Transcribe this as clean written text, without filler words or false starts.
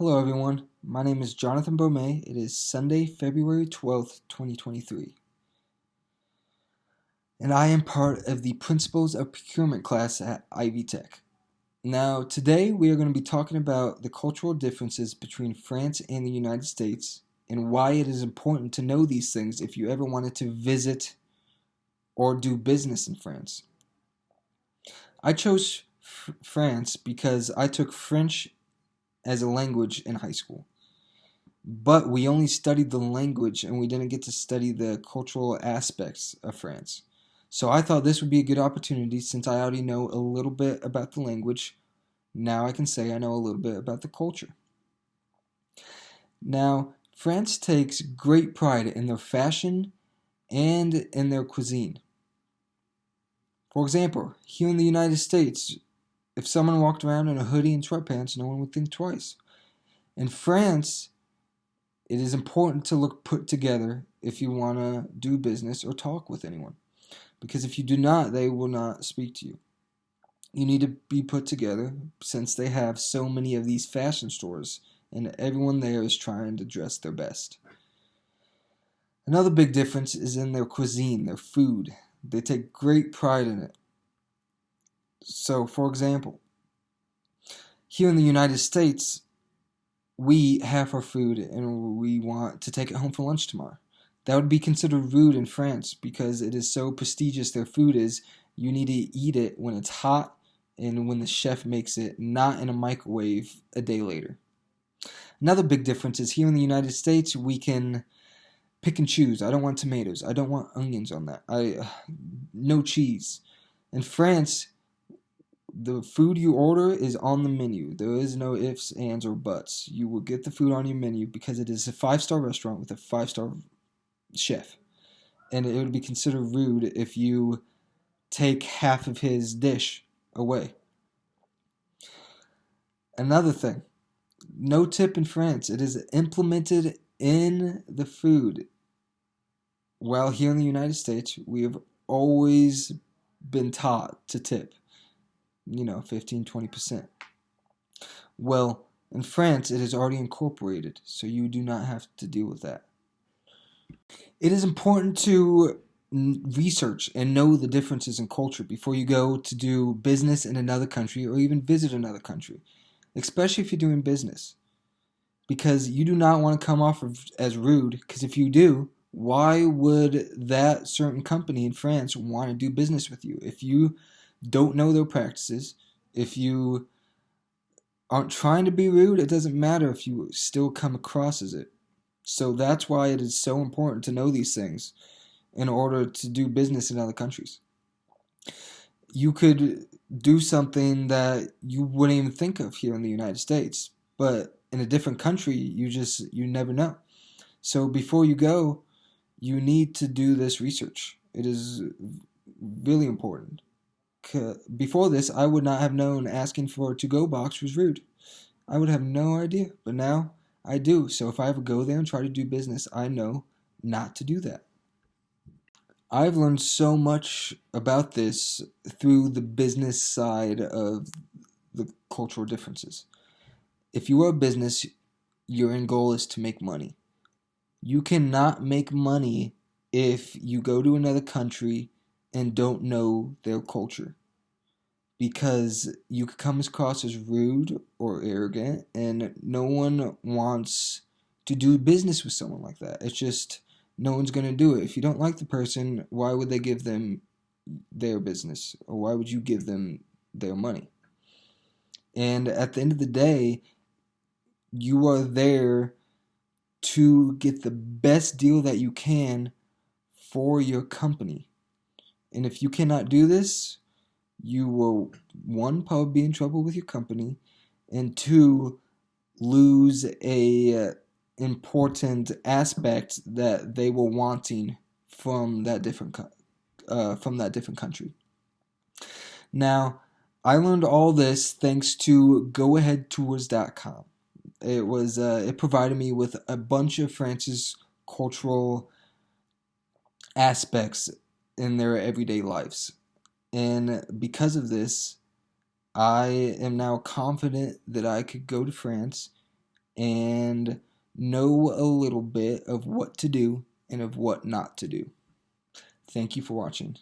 Hello everyone, my name is Jonathan Beaumay. It is Sunday, February 12th, 2023, and I am part of the Principles of Procurement class at Ivy Tech. Now, today we are going to be talking about the cultural differences between France and the United States and why it is important to know these things if you ever wanted to visit or do business in France. I chose France because I took French as a language in high school. But we only studied the language and we didn't get to study the cultural aspects of France. So I thought this would be a good opportunity since I already know a little bit about the language. Now I can say I know a little bit about the culture. Now, France takes great pride in their fashion and in their cuisine. For example, here in the United States, if someone walked around in a hoodie and sweatpants, no one would think twice. In France, it is important to look put together if you want to do business or talk with anyone. Because if you do not, they will not speak to you. You need to be put together since they have so many of these fashion stores and everyone there is trying to dress their best. Another big difference is in their cuisine, their food. They take great pride in it. So, for example, here in the United States, we eat half our food and we want to take it home for lunch tomorrow. That would be considered rude in France because it is so prestigious their food is. You need to eat it when it's hot and when the chef makes it, not in a microwave a day later. Another big difference is here in the United States, we can pick and choose. I don't want tomatoes. I don't want onions on that. No cheese. In France, the food you order is on the menu. There is no ifs, ands, or buts. You will get the food on your menu because it is a 5-star restaurant with a 5-star chef. And it would be considered rude if you take half of his dish away. Another thing, no tip in France. It is implemented in the food. While here in the United States, we have always been taught to tip. 15, 20%. Well, in France, it is already incorporated, so you do not have to deal with that. It is important to research and know the differences in culture before you go to do business in another country or even visit another country, especially if you're doing business. Because you do not want to come off as rude, because if you do, why would that certain company in France want to do business with you? If you don't know their practices, if you aren't trying to be rude, it doesn't matter if you still come across as it. So that's why it is so important to know these things in order to do business in other countries. You could do something that you wouldn't even think of here in the United States, but in a different country, you never know. So before you go, you need to do this research. It is really important. Before this, I would not have known asking for a to-go box was rude. I would have no idea, but now I do. So if I ever go there and try to do business, I know not to do that. I've learned so much about this through the business side of the cultural differences. If you are a business, your end goal is to make money. You cannot make money if you go to another country and don't know their culture, because you could come across as rude or arrogant, and no one wants to do business with someone like that. It's just no one's going to do it. If you don't like the person, why would they give them their business, or why would you give them their money? And at the end of the day, you are there to get the best deal that you can for your company. And if you cannot do this, you will, one, probably be in trouble with your company, and two, lose a important aspect that they were wanting from that different country. Now, I learned all this thanks to GoAheadTours.com. It provided me with a bunch of France's cultural aspects in their everyday lives. And because of this, I am now confident that I could go to France and know a little bit of what to do and of what not to do. Thank you for watching.